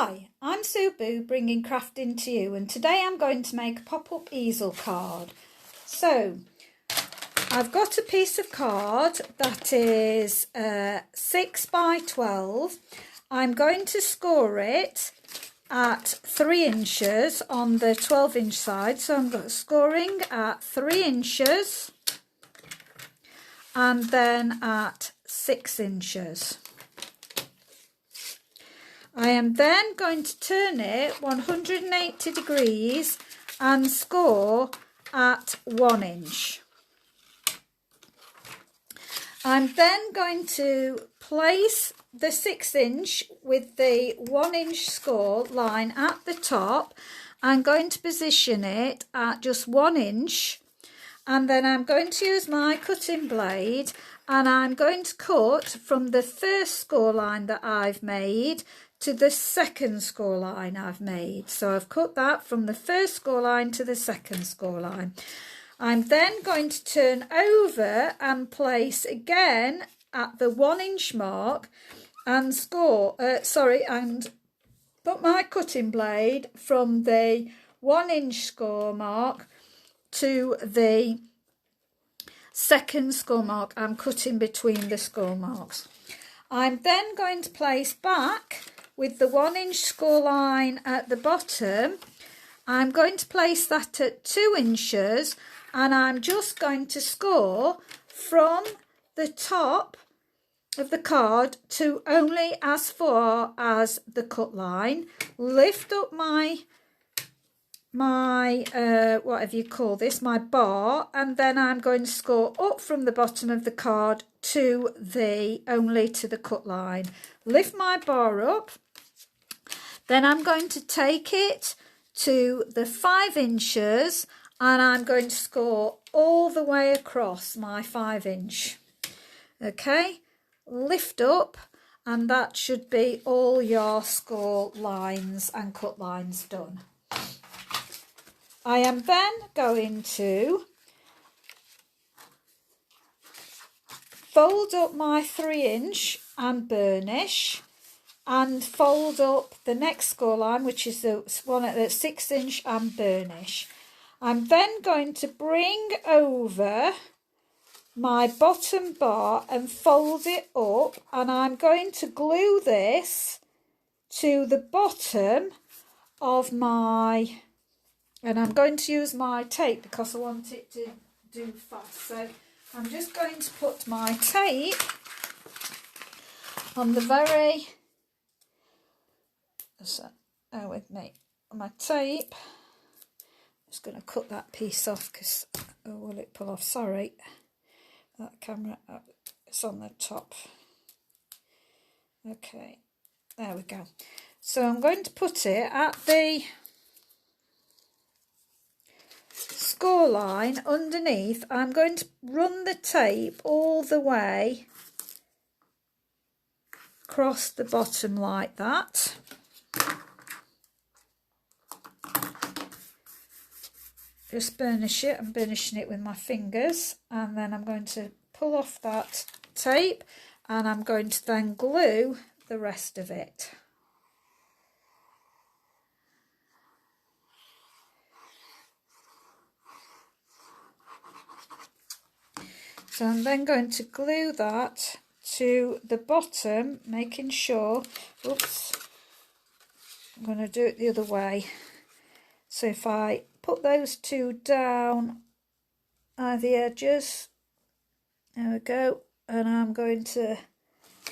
Hi, I'm Sue Boo bringing crafting to you, and today I'm going to make a pop-up easel card. So I've got a piece of card that is 6 by 12. I'm going to score it at 3 inches on the 12-inch side, so I'm scoring at 3 inches and then at 6 inches. I am then going to turn it 180 degrees and score at 1 inch. I'm then going to place the 6 inch with the 1 inch score line at the top. I'm going to position it at just 1 inch, and then I'm going to use my cutting blade and I'm going to cut from the first score line that I've made to the second score line I've made. So I've cut that from the first score line to the second score line. I'm then going to turn over and place again at the 1 inch mark and and put my cutting blade from the 1 inch score mark to the second score mark. I'm cutting between the score marks. I'm then going to place back with the 1 inch score line at the bottom. I'm going to place that at 2 inches, and I'm just going to score from the top of the card to only as far as the cut line. Lift up my whatever you call this, my bar, and then I'm going to score up from the bottom of the card to only to the cut line. Lift my bar up, then I'm going to take it to the 5 inches and I'm going to score all the way across my 5 inch. Okay, lift up, and that should be all your score lines and cut lines done. I am then going to fold up my 3 inch and burnish, and fold up the next score line, which is the one at the 6 inch, and burnish. I'm then going to bring over my bottom bar and fold it up, and I'm going to glue this to the bottom of my, and I'm going to use my tape because I want it to do fast. So I'm just going to put my tape on the very, bear with me, my tape. Just going to cut that piece off because, oh, will it pull off? Sorry, that camera, it's on the top. Okay, there we go. So I'm going to put it at the score line underneath. I'm going to run the tape all the way across the bottom like that. Just burnish it. I'm burnishing it with my fingers, and then I'm going to pull off that tape and I'm going to then glue the rest of it. So I'm then going to glue that to the bottom, making sure, oops, I'm going to do it the other way. So if I put those two down at the edges, there we go, and I'm going to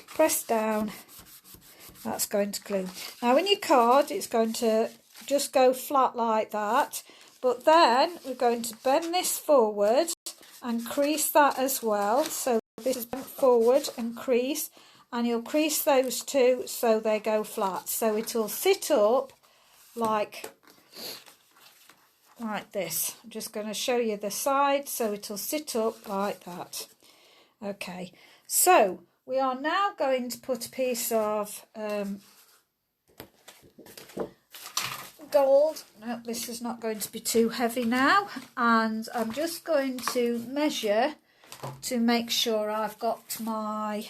press down, that's going to glue. Now in your card it's going to just go flat like that, but then we're going to bend this forward and crease that as well. So this is bent forward and crease, and you'll crease those two so they go flat. So it'll sit up like this. I'm just going to show you the side, so it'll sit up like that. Okay, so we are now going to put a piece of gold. No, this is not going to be too heavy now, and I'm just going to measure to make sure I've got my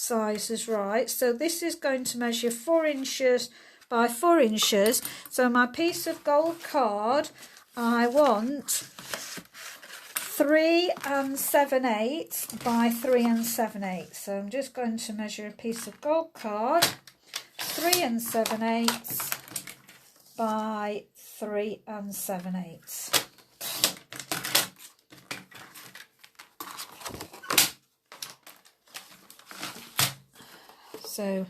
sizes right. So this is going to measure 4 inches by 4 inches. So my piece of gold card, I want 3 7/8 by 3 7/8. So I'm just going to measure a piece of gold card, 3 7/8 by 3 7/8. So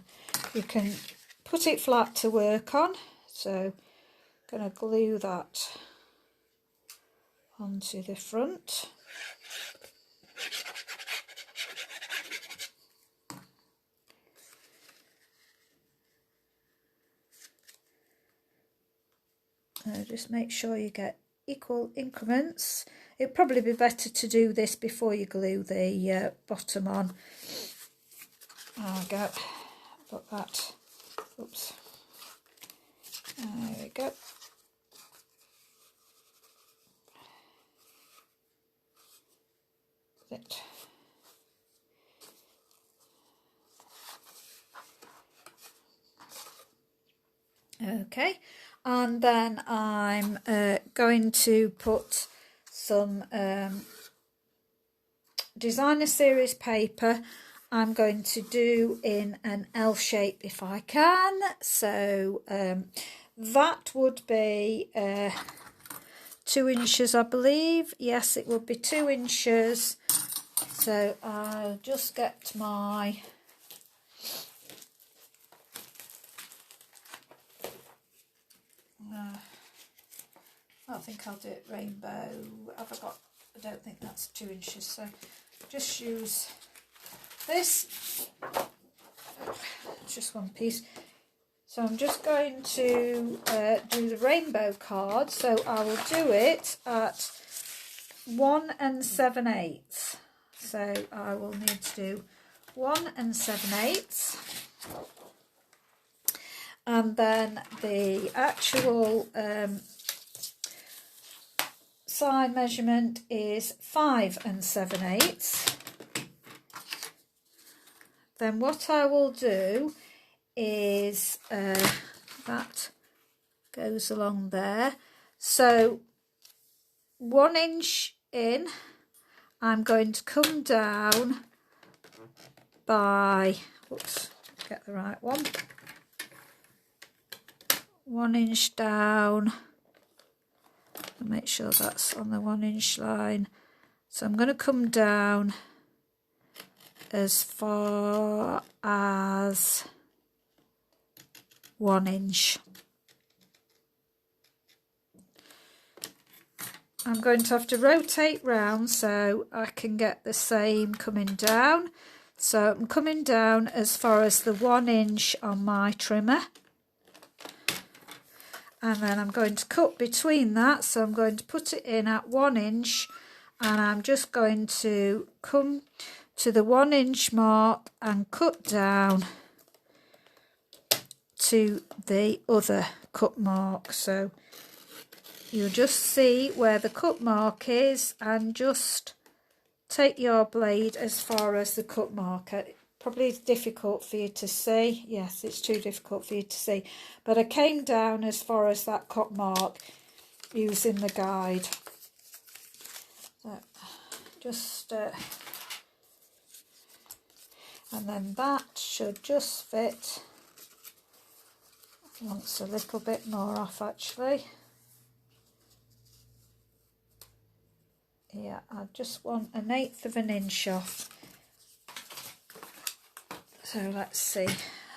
you can put it flat to work on. So I'm going to glue that onto the front. Just make sure you get equal increments. It'd probably be better to do this before you glue the bottom on. There we go. Put that. Oops. There we go. It. Okay, and then I'm going to put some designer series paper. I'm going to do in an L shape if I can. So that would be 2 inches, I believe. Yes, it would be 2 inches. So I'll just get my I think I'll do it rainbow. Have I got? I don't think that's 2 inches. So just use this. Just one piece. So I'm just going to do the rainbow card. So I will do it at 1 7/8. So I will need to do 1 7/8. And then the actual side measurement is 5 7/8. Then what I will do is that goes along there. So 1 inch in, I'm going to come down by, whoops, get the right one. 1 inch down, and make sure that's on the 1 inch line. So I'm going to come down as far as 1 inch. I'm going to have to rotate round so I can get the same coming down. So I'm coming down as far as the 1 inch on my trimmer. And then I'm going to cut between that. So I'm going to put it in at 1 inch. And I'm just going to come to the 1 inch mark and cut down to the other cut mark. So you'll just see where the cut mark is and just take your blade as far as the cut mark. Probably it's difficult for you to see. Yes, it's too difficult for you to see. But I came down as far as that cut mark using the guide. So just and then that should just fit. Wants a little bit more off actually. Yeah, I just want 1/8 of an inch off. So let's see.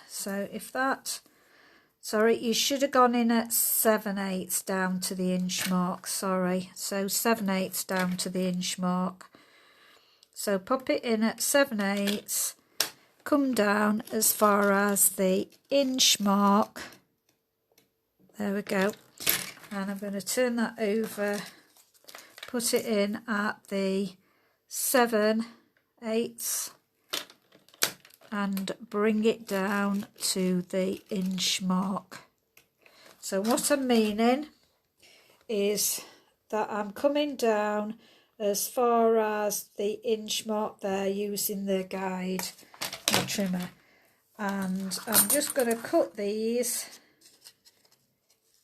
So if that, sorry, you should have gone in at 7/8 down to the inch mark. Sorry, so 7/8 down to the inch mark. So pop it in at 7/8. Come down as far as the inch mark. There we go. And I'm going to turn that over. Put it in at the 7/8 and bring it down to the inch mark. So what I'm meaning is that I'm coming down as far as the inch mark there using the guide. my trimmer, and I'm just going to cut these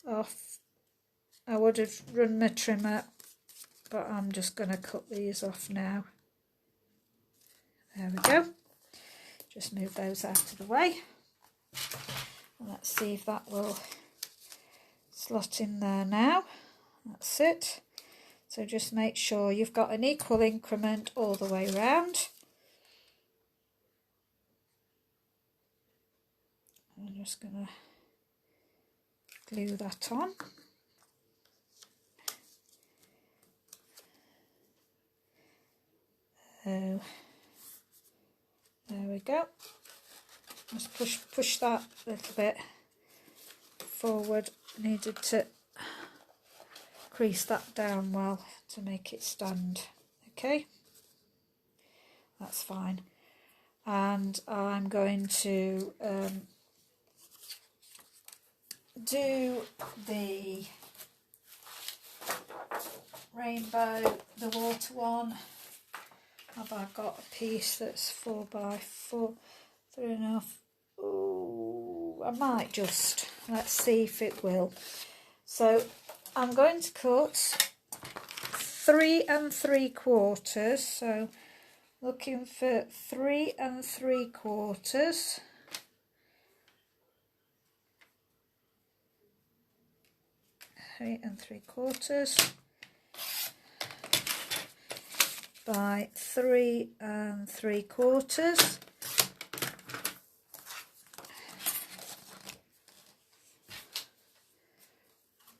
off. I would have run my trimmer, but I'm just going to cut these off now. There we go. Just move those out of the way. And let's see if that will slot in there now. That's it. So just make sure you've got an equal increment all the way around. I'm just going to glue that on. There we go. Just push that a little bit forward. Needed to crease that down well to make it stand. Okay, that's fine. And I'm going to do the rainbow, the water one. Have I got a piece that's 4 by 4, 3.5? Oh, I might just. Let's see if it will. So I'm going to cut 3 3/4. So looking for 3 3/4. Three and 3/4 by 3 3/4.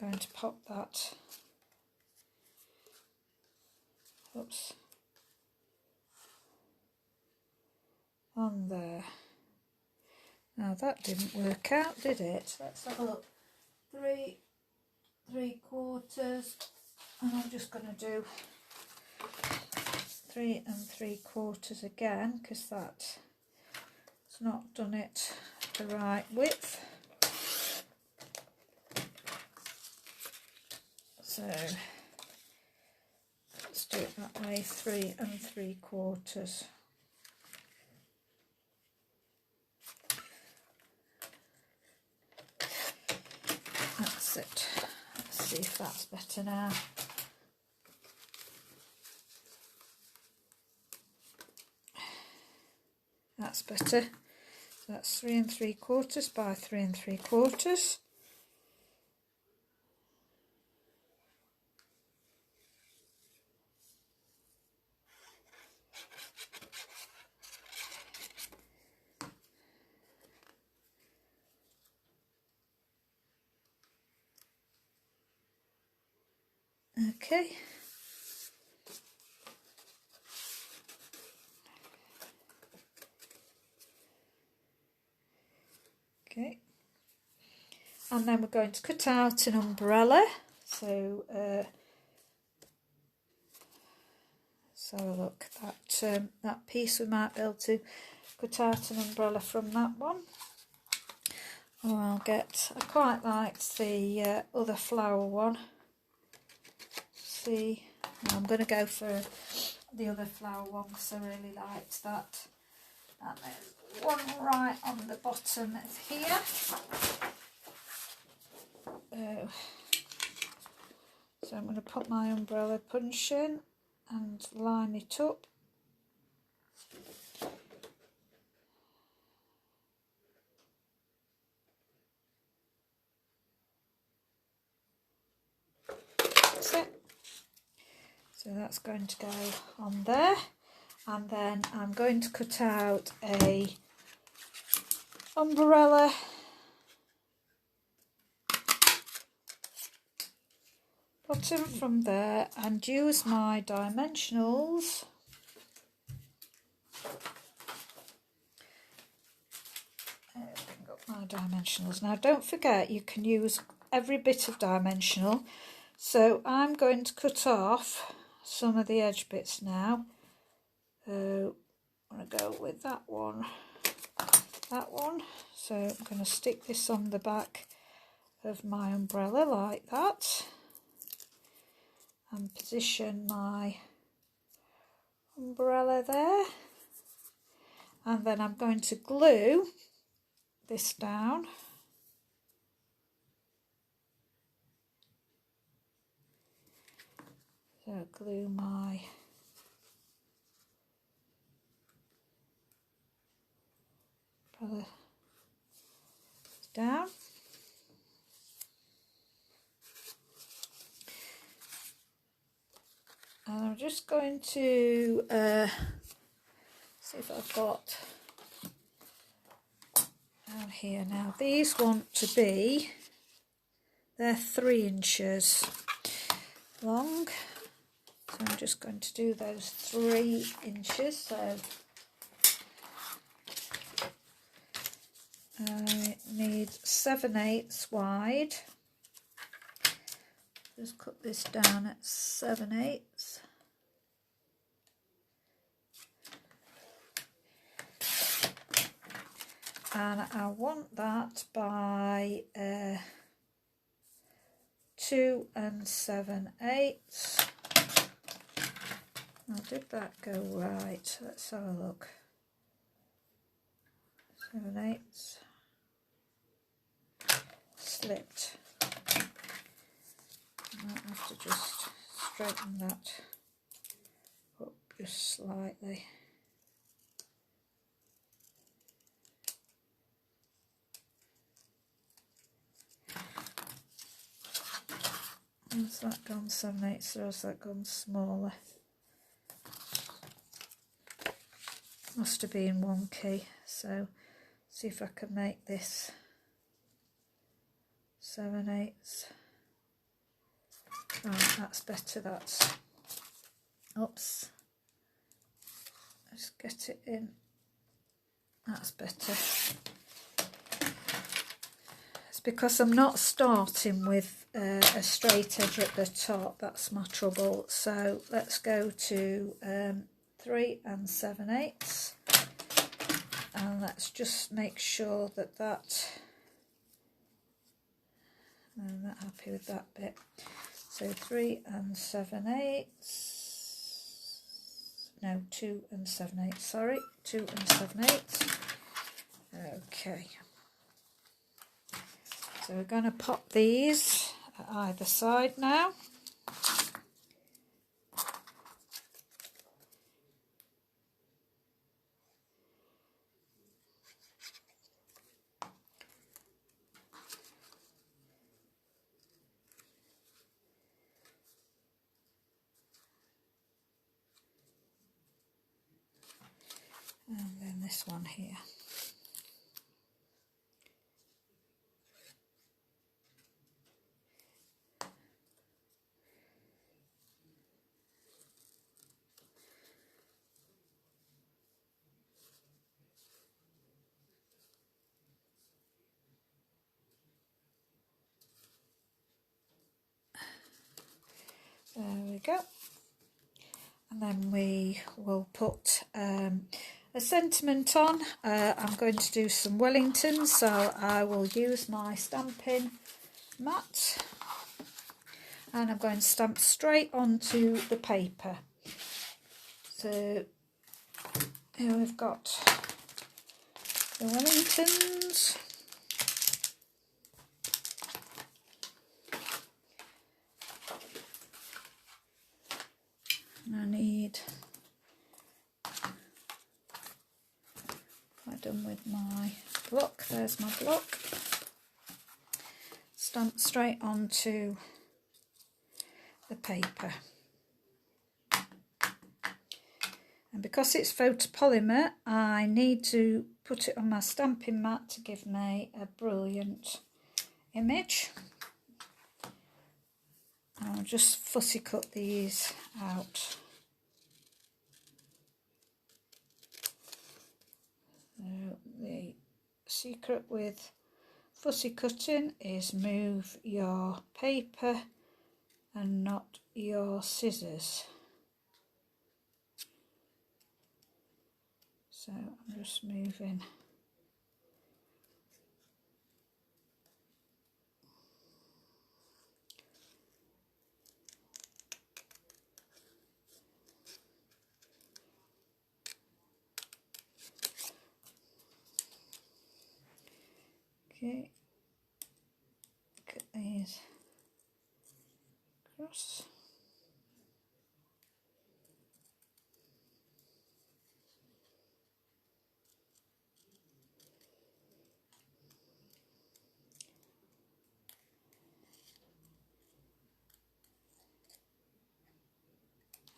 I'm going to pop that. Oops. On there. Now that didn't work out, did it? Let's have a look. 3 3/4, and I'm just going to do 3 3/4 again, because that's not done it the right width. So let's do it that way, 3 3/4. That's it. Let's see if that's better now. That's better. So that's 3 3/4 by 3 3/4. Okay. Okay. And then we're going to cut out an umbrella. So let's have a look. That piece, we might be able to cut out an umbrella from that one. Or I'll get, I quite liked the other flower one. See, I'm going to go for the other flower one because I really liked that. And there's one right on the bottom here. So I'm going to put my umbrella punch in and line it up. That's it. So that's going to go on there, and then I'm going to cut out a umbrella bottom from there and use my dimensionals. Bring up my dimensionals. Now don't forget you can use every bit of dimensional. So I'm going to cut off some of the edge bits now. I'm going to go with that one. So I'm going to stick this on the back of my umbrella like that and position my umbrella there. And then I'm going to glue this down. So glue my brother down. And I'm just going to see if I've got down here now. These want to be, they're 3 inches long. So I'm just going to do those 3 inches. So I need 7/8 wide. Just cut this down at 7/8. And I want that by 2 7/8. Now, did that go right? Let's have a look. 7/8. Slipped. I might have to just straighten that up just slightly. Has that gone 7/8 or has that gone smaller? Must have been one key. So see if I can make this 7/8. Right, that's better. That's, oops. Let's get it in. That's better. It's because I'm not starting with a straight edge at the top. That's my trouble. So let's go to 3 7/8, and let's just make sure that I'm not happy with that bit. So 3 7/8. No, 2 7/8. Sorry, 2 7/8. Okay. So we're going to pop these at either side now. And then this one here. There we go. And then we will put a sentiment on. I'm going to do some Wellingtons, so I will use my stamping mat. And I'm going to stamp straight onto the paper. So here we've got the Wellingtons. And I need, I'm done with my block. There's my block. Stamp straight onto the paper. And because it's photopolymer, I need to put it on my stamping mat to give me a brilliant image. I'll just fussy cut these out. So the secret with fussy cutting is move your paper and not your scissors. So I'm just moving. Okay, get these across.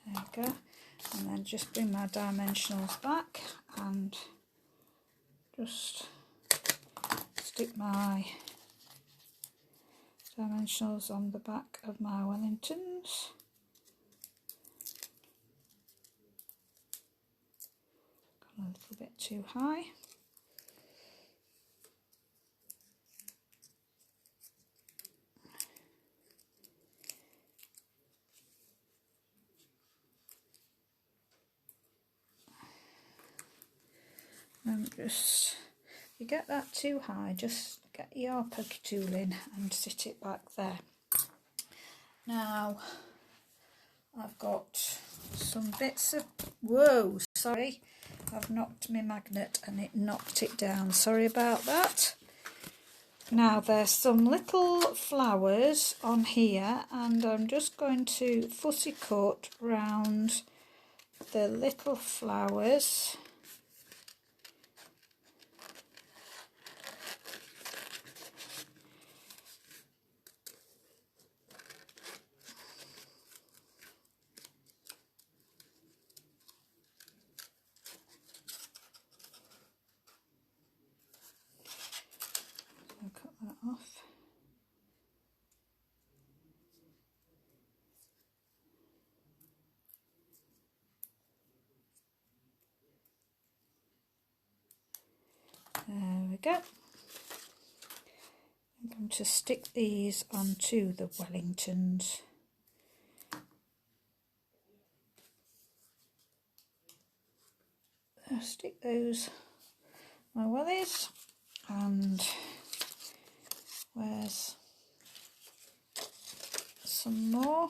There we go. And then just bring my dimensionals back and just stick my dimensionals on the back of my Wellingtons. Got a little bit too high. And just, if you get that too high, just get your pokey tool in and sit it back there. Now I've got some bits of, whoa, sorry, I've knocked my magnet and it knocked it down, sorry about that. Now there's some little flowers on here and I'm just going to fussy cut round the little flowers. Cut that off. There we go. I'm going to stick these onto the Wellingtons. I'll stick those my wellies, and where's some more?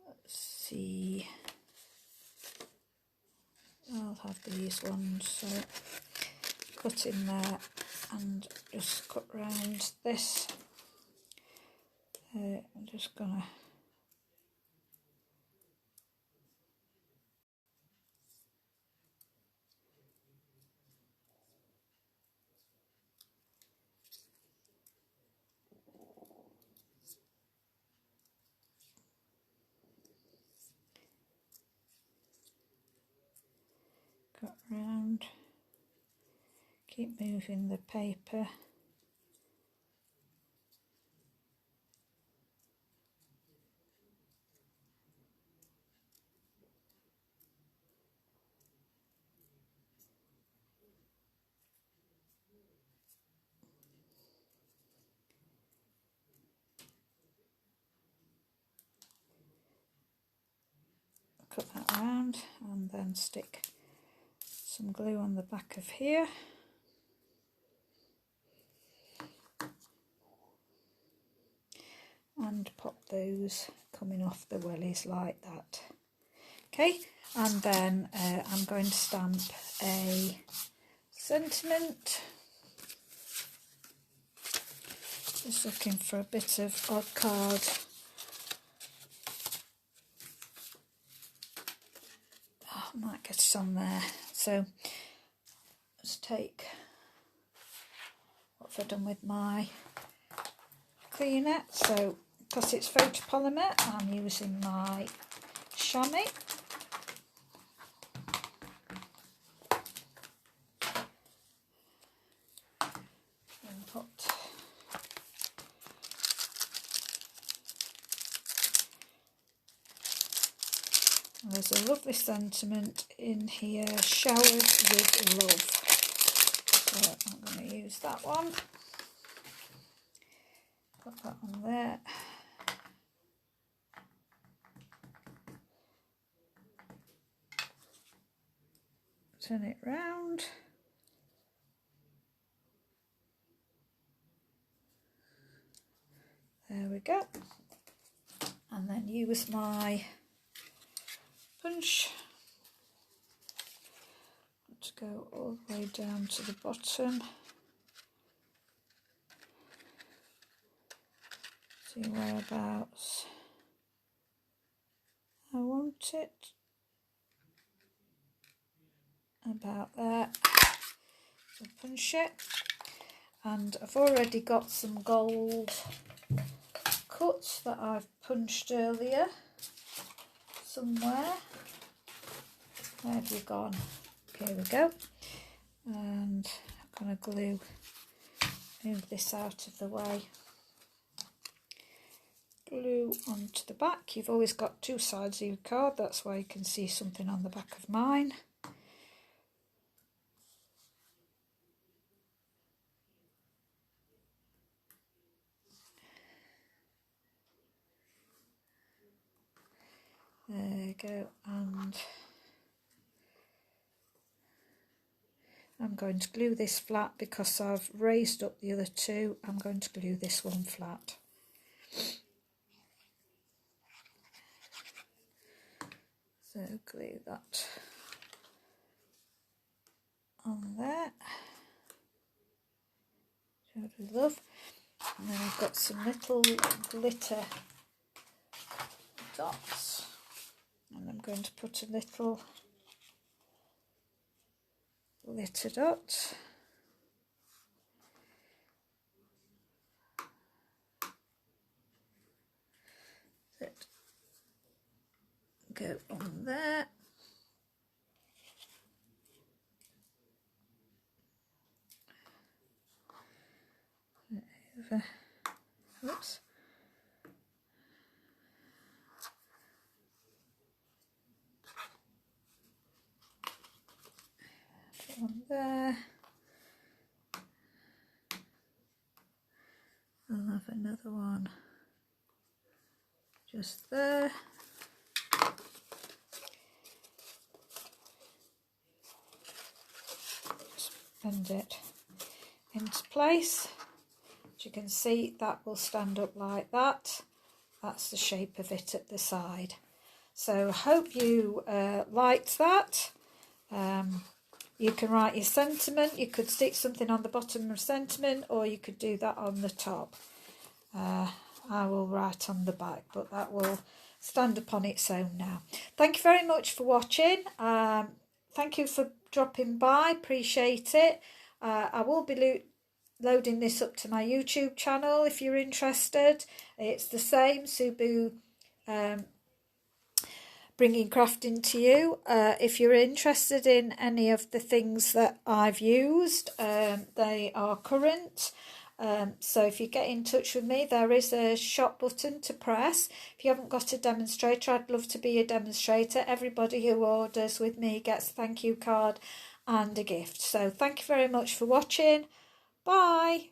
Let's see. I'll have these ones, so cut in there and just cut round this. I'm just gonna cut round, keep moving the paper. Cut that around and then stick some glue on the back of here. And pop those coming off the wellies like that. Okay, and then I'm going to stamp a sentiment. Just looking for a bit of odd card. Oh, I might get it on there. So let's take, what have I done with my cleaner? So because it's photopolymer, I'm using my chamois. And put there's a lovely sentiment in here, showered with love. So I'm going to use that one. Put that on there. Turn it round. There we go. And then use my punch. To go all the way down to the bottom. See whereabouts I want it. About there. So punch it. And I've already got some gold cuts that I've punched earlier somewhere. Where have you gone? Here we go. And I'm going to move this out of the way. Glue onto the back. You've always got two sides of your card, that's why you can see something on the back of mine. There you go, and I'm going to glue this flat because I've raised up the other two. I'm going to glue this one flat. So glue that on there. Should love. And then I've got some little glitter dots. And I'm going to put a little glitter dot. That go on there. Over. Oops. One there. I'll have another one just there. Just bend it into place. As you can see, that will stand up like that. That's the shape of it at the side. So I hope you liked that. You can write your sentiment. You could stick something on the bottom of sentiment, or you could do that on the top. I will write on the back, but that will stand upon its own now. Thank you very much for watching. Thank you for dropping by. Appreciate it. I will be loading this up to my YouTube channel if you're interested. It's the same, Subu bringing crafting to you. If you're interested in any of the things that I've used, they are current. So if you get in touch with me, there is a shop button to press. If you haven't got a demonstrator, I'd love to be a demonstrator. Everybody who orders with me gets a thank you card and a gift. So thank you very much for watching. Bye.